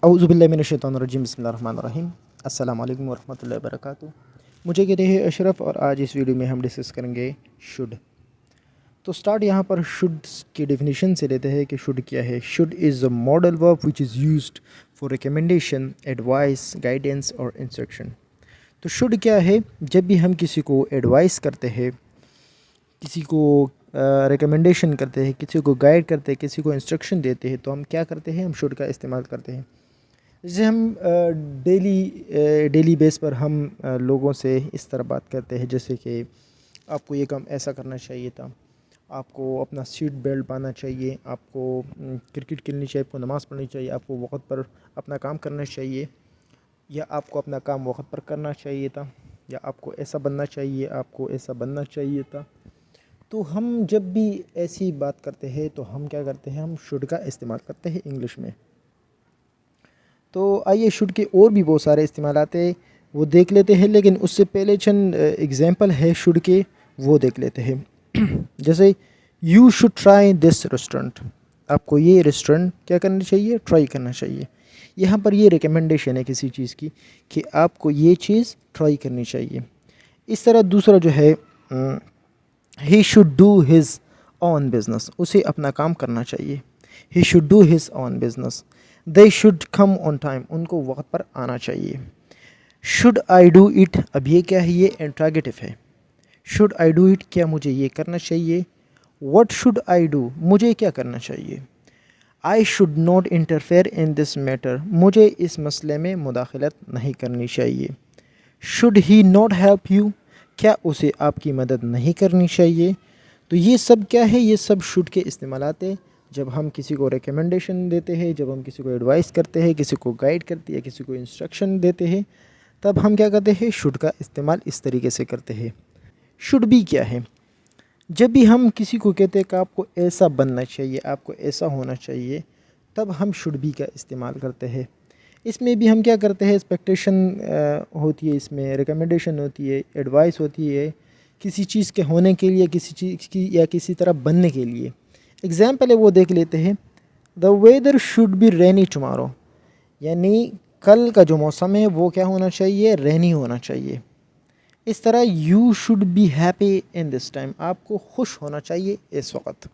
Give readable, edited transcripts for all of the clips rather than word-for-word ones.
औज़ुबिल्लाहिमिनश्शैतानिर्रजीम बिस्मिल्लाहिर्रहमानिर्रहीम अस्सलामु अलैकुम वरहमतुल्लाहि वबरकातुहू। मुझे कहते हैं अशरफ और आज इस वीडियो में हम डिस्कस करेंगे शुड। तो स्टार्ट यहाँ पर शुड की डेफिनेशन से लेते हैं कि शुड क्या है। Should is a modal verb which is used for recommendation, advice, guidance और इंस्ट्रक्शन। तो शुड क्या है? जब भी हम किसी को एडवाइस करते हैं, किसी को रिकमेंडेशन करते हैं, किसी को गाइड करते हैं, किसी को इंस्ट्रक्शन देते हैं, तो हम क्या करते हैं? हम शुड का इस्तेमाल करते हैं। जैसे हम डेली बेस पर हम लोगों से इस तरह बात करते हैं, जैसे कि आपको ये काम ऐसा करना चाहिए था, आपको अपना सीट बेल्ट बांधना चाहिए, आपको क्रिकेट खेलनी चाहिए, आपको नमाज़ पढ़नी चाहिए, आपको वक्त पर अपना काम करना चाहिए, या आपको अपना काम वक्त पर करना चाहिए था, या आपको ऐसा बनना चाहिए, आपको ऐसा बनना चाहिए था। तो हम जब भी ऐसी बात करते हैं तो हम क्या करते हैं? हम शुड का इस्तेमाल करते हैं इंग्लिश में। तो आइए शुड के और भी बहुत सारे इस्तेमाल आते हैं, वो देख लेते हैं, लेकिन उससे पहले चंद एग्जांपल है शुड के, वो देख लेते हैं। जैसे you should try this restaurant, आपको ये रेस्टोरेंट क्या करना चाहिए? ट्राई करना चाहिए। यहाँ पर ये रिकमेंडेशन है किसी चीज़ की कि आपको ये चीज़ ट्राई करनी चाहिए। इस तरह दूसरा जो है, he should do his on business, उसे अपना काम करना चाहिए। He should do his on business. They should come on time, उनको वक्त पर आना चाहिए। शुड आई डू इट, अब ये क्या है? ये इंट्रोगेटिव है। शुड आई डू इट, क्या मुझे ये करना चाहिए? व्हाट शुड आई डू, मुझे क्या करना चाहिए? I should not interfere in this matter, मुझे इस मसले में मुदाखलत नहीं करनी चाहिए। Should he not help you, क्या उसे आपकी मदद नहीं करनी चाहिए? तो ये सब क्या है? ये सब शुड के इस्तेमालात है। जब हम किसी को रिकमेंडेशन देते हैं, जब हम किसी को एडवाइस करते हैं, किसी को गाइड करते हैं, किसी को इंस्ट्रक्शन देते हैं, तब हम क्या करते हैं? शुड का इस्तेमाल इस तरीके से करते हैं। शुड भी क्या है? जब भी हम किसी को कहते हैं कि आपको ऐसा बनना चाहिए, आपको ऐसा होना चाहिए, तब हम शुड भी का इस्तेमाल करते हैं। इसमें भी हम क्या करते हैं? एक्सपेक्टेशन होती है, इसमें रिकमेंडेशन होती है, एडवाइस होती है किसी चीज़ के होने के लिए, किसी चीज़ की या किसी तरह बनने के लिए। एग्ज़ाम्पल है वो देख लेते हैं। The weather should be rainy tomorrow, यानी कल का जो मौसम है वो क्या होना चाहिए? रेनी होना चाहिए। इस तरह you should be happy in this time, आपको खुश होना चाहिए इस वक्त।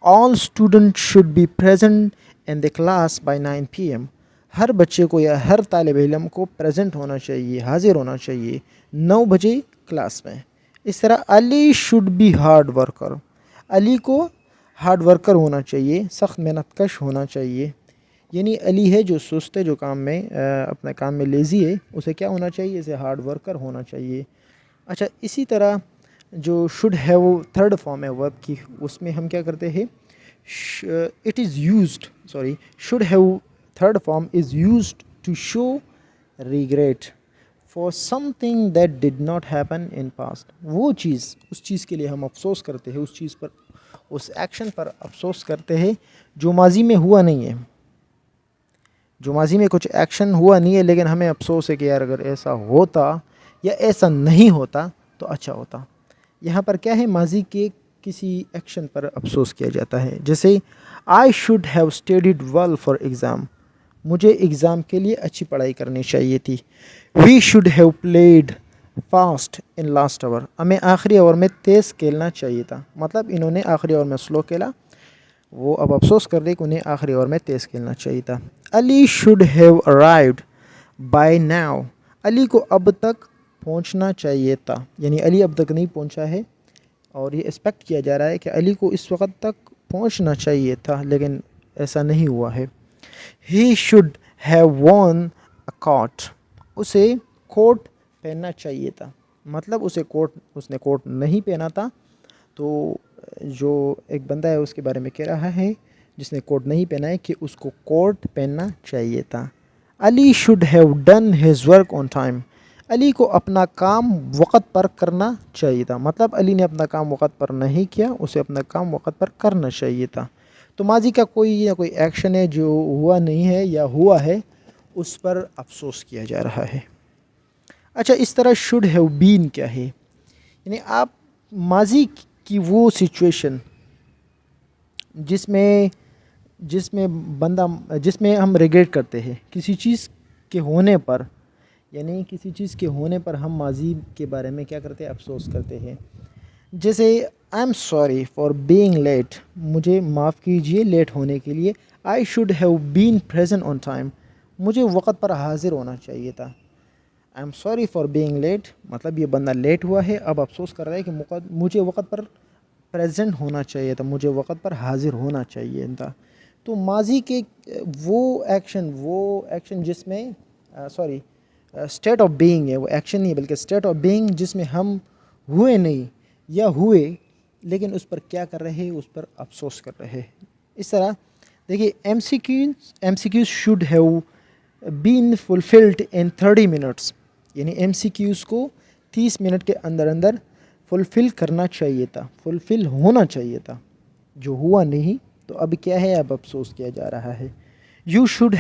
All student should be present in the class by 9 PM, हर बच्चे को या हर तालिब इल्म को प्रेजेंट होना चाहिए, हाजिर होना चाहिए 9 बजे क्लास में। इस तरह Ali should be hard worker, Ali को हार्ड वर्कर होना चाहिए, सख्त मेहनत कश होना चाहिए। यानी अली है जो सुस्त है, जो काम में अपने काम में लेज़ी है, उसे क्या होना चाहिए? इसे हार्ड वर्कर होना चाहिए। अच्छा, इसी तरह जो शुड है वो थर्ड फॉर्म है वर्ब की, उसमें हम क्या करते हैं? It is used, sorry, should have third form is used to show regret for something that did not happen in past. वो चीज़, उस चीज़ के लिए हम अफसोस करते हैं, उस चीज़ पर, उस एक्शन पर अफसोस करते हैं जो माजी में हुआ नहीं है, जो माजी में कुछ एक्शन हुआ नहीं है, लेकिन हमें अफसोस है कि यार अगर ऐसा होता या ऐसा नहीं होता तो अच्छा होता। यहाँ पर क्या है? माजी के किसी एक्शन पर अफसोस किया जाता है। जैसे I should have studied well for exam, मुझे एग्ज़ाम के लिए अच्छी पढ़ाई करनी चाहिए थी। We should have played fast in last hour, हमें आखिरी ओवर में तेज़ खेलना चाहिए था। मतलब इन्होंने आखिरी ओवर में स्लो खेला, वो अब अफसोस कर रहे कि उन्हें आखिरी ओवर में तेज़ खेलना चाहिए था। Ali should have arrived by now, Ali को अब तक पहुंचना चाहिए था, यानी अली अब तक नहीं पहुंचा है और ये एक्सपेक्ट किया जा रहा है कि अली को इस वक्त तक पहुंचना चाहिए था, लेकिन ऐसा नहीं हुआ है। He should have worn a coat, उसे कोट पहनना चाहिए था। मतलब उसने कोट नहीं पहना था। तो जो एक बंदा है उसके बारे में कह रहा है जिसने कोट नहीं पहना है कि उसको कोट पहनना चाहिए था। Ali should have done his work on time, Ali को अपना काम वक़्त पर करना चाहिए था। मतलब अली ने अपना काम वक़्त पर नहीं किया, उसे अपना काम वक़्त पर करना चाहिए था। तो माजी का कोई ना कोई एक्शन है जो हुआ नहीं है या हुआ है, उस पर अफसोस किया जा रहा है। अच्छा, इस तरह शुड हैव बीन क्या है? यानी आप माजी की वो सिचुएशन जिसमें जिसमें हम रिग्रेट करते हैं किसी चीज़ के होने पर, यानी किसी चीज़ के होने पर हम माजी के बारे में क्या करते हैं, अफसोस करते हैं। जैसे I am sorry for being late, मुझे माफ़ कीजिए लेट होने के लिए। I should have been present on time, मुझे वक़्त पर हाजिर होना चाहिए था। I am sorry for being late, मतलब ये बंदा लेट हुआ है, अब अफसोस कर रहा है कि मुझे वक़्त पर प्रेजेंट होना चाहिए था, मुझे वक़्त पर हाजिर होना चाहिए था। तो माजी के वो एक्शन जिसमें स्टेट ऑफ बीइंग है, वो एक्शन नहीं बल्कि स्टेट ऑफ बीइंग, जिसमें हम हुए नहीं या हुए लेकिन उस पर क्या कर रहे हैं, उस पर अफसोस कर रहे हैं। इस तरह देखिए MCQs should have been fulfilled in 30 minutes, यानी एमसीक्यूज को 30 मिनट के अंदर अंदर फुलफ़िल करना चाहिए था, फुलफ़िल होना चाहिए था, जो हुआ नहीं। तो अब क्या है, अब अफसोस किया जा रहा है। You should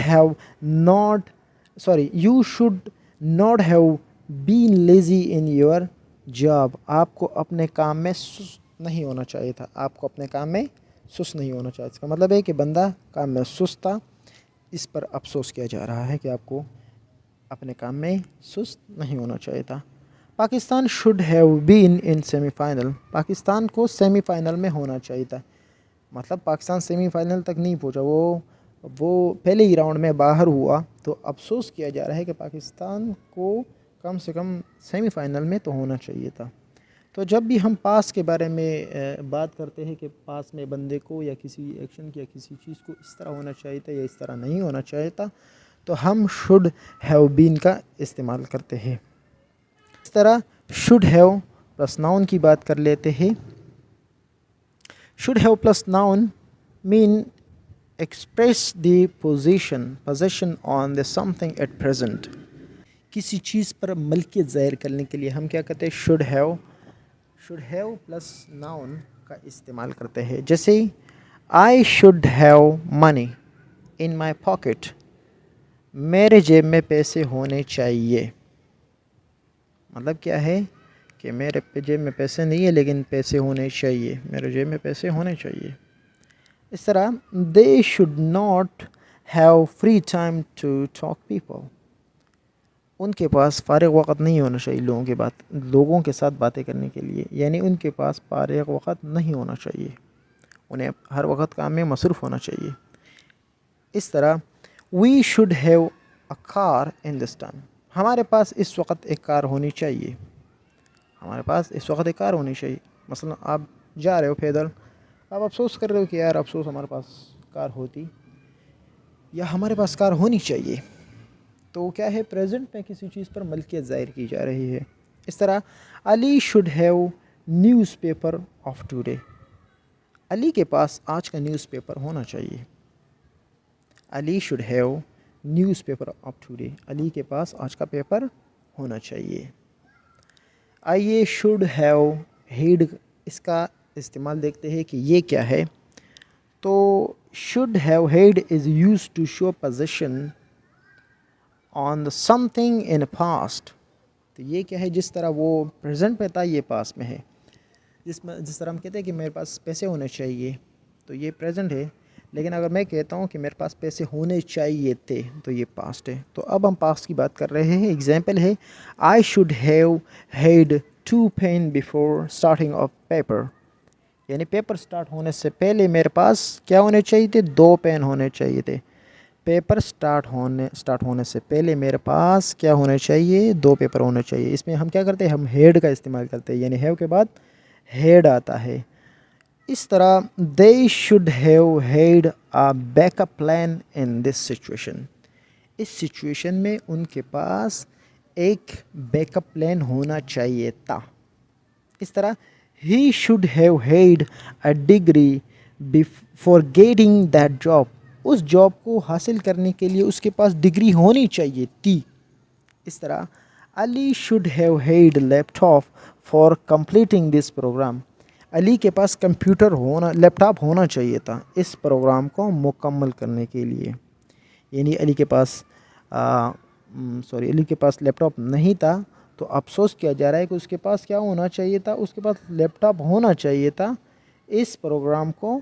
not have been lazy in your job, आपको अपने काम में सुस्त नहीं होना चाहिए था, आपको अपने काम में सुस्त नहीं होना चाहिए। इसका मतलब है कि बंदा काम में सुस्त था, इस पर अफसोस किया जा रहा है कि आपको अपने काम में सुस्त नहीं होना चाहिए था। Pakistan should have been in semifinal, Pakistan को सेमीफाइनल में होना चाहिए था, मतलब पाकिस्तान सेमीफाइनल तक नहीं पहुंचा, वो पहले ही राउंड में बाहर हुआ। तो अफसोस किया जा रहा है कि पाकिस्तान को कम से कम सेमीफाइनल में तो होना चाहिए था। तो जब भी हम पास के बारे में बात करते हैं कि पास में बंदे को या किसी एक्शन की या किसी चीज़ को इस तरह होना चाहिए था या इस तरह नहीं होना चाहिए था, तो हम शुड हैव बीन का इस्तेमाल करते हैं। इस तरह शुड हैव प्लस नाउन की बात कर लेते हैं। Should have plus noun mean express the position on the something at present, किसी चीज़ पर मलकियत ज़ाहिर करने के लिए हम क्या करते हैं, शुड हैव प्लस नाउन का इस्तेमाल करते हैं। जैसे I should have money in my pocket, मेरे जेब में पैसे होने चाहिए, मतलब क्या है कि मेरे जेब में पैसे नहीं है लेकिन पैसे होने चाहिए, मेरे जेब में पैसे होने चाहिए। इस तरह they should not have free time to talk people, उनके पास फ़ारिग वक़्त नहीं होना चाहिए लोगों के साथ बातें करने के लिए, यानी उनके पास फ़ारिग वक़्त नहीं होना चाहिए, उन्हें हर वक्त काम में मसरूफ़ होना चाहिए। इस तरह we should have a car in this time, हमारे पास इस वक्त एक कार होनी चाहिए, हमारे पास इस वक्त एक कार होनी चाहिए। मसलन आप जा रहे हो पैदल, आप अफसोस कर रहे हो कि यार अफसोस हमारे पास कार होती या हमारे पास कार होनी चाहिए। तो क्या है, प्रेजेंट में किसी चीज़ पर मलकियत ज़ाहिर की जा रही है। इस तरह Ali should have newspaper of today, Ali के पास आज का न्यूज़पेपर होना चाहिए। Ali should have newspaper of today, Ali के पास आज का पेपर होना चाहिए। आइए शुड हैव हेड, इसका इस्तेमाल देखते हैं कि ये क्या है। तो should have had is used to show position on the something in past, तो ये क्या है, जिस तरह वो प्रेजेंट में था ये पास में है। जिस तरह हम कहते हैं कि मेरे पास पैसे होने चाहिए, तो ये प्रेजेंट है, लेकिन अगर मैं कहता हूँ कि मेरे पास पैसे होने चाहिए थे तो ये पास्ट है। तो अब हम पास्ट की बात कर रहे हैं। एग्जाम्पल है I should have had 2 pen before starting of paper, यानी पेपर स्टार्ट होने से पहले मेरे पास क्या होने चाहिए थे, 2 पेन होने चाहिए थे। पेपर स्टार्ट होने से पहले मेरे पास क्या होने चाहिए, 2 पेपर होने चाहिए। इसमें हम क्या करते हैं, हम हेड का इस्तेमाल करते हैं, यानी हैव के बाद हेड आता है। इस तरह they should have had a backup plan in this situation, इस सिचुएशन में उनके पास एक बैकअप प्लान होना चाहिए था। इस तरह ही should have had a degree before getting that job, उस जॉब को हासिल करने के लिए उसके पास डिग्री होनी चाहिए थी। इस तरह Ali should have had laptop for completing this program, Ali के पास लैपटॉप होना चाहिए था इस प्रोग्राम को मुकम्मल करने के लिए। यानी अली के पास लैपटॉप नहीं था, तो अफसोस किया जा रहा है कि उसके पास क्या होना चाहिए था, उसके पास लैपटॉप होना चाहिए था इस प्रोग्राम को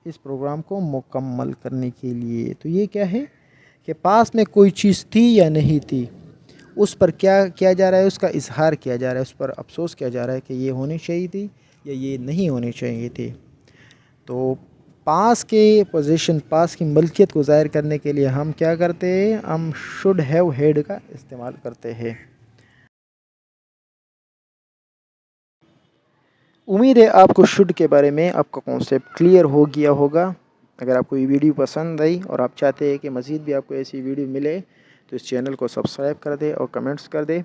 इस प्रोग्राम को मुकम्मल करने के लिए। तो ये क्या है कि पास में कोई चीज़ थी या नहीं थी, उस पर क्या किया जा रहा है, उसका इजहार किया जा रहा है, उस पर अफसोस किया जा रहा है कि ये होनी चाहिए थी या ये नहीं होनी चाहिए थी। तो पास के पोजीशन, पास की मलकियत को ज़ाहिर करने के लिए हम क्या करते हैं, हम शुड हैव हैड का इस्तेमाल करते हैं। उम्मीद है आपको शुड के बारे में आपका कॉन्सेप्ट क्लियर हो गया होगा। अगर आपको ये वीडियो पसंद आई और आप चाहते हैं कि मज़ीद भी आपको ऐसी वीडियो मिले तो इस चैनल को सब्सक्राइब कर दे और कमेंट्स कर दे।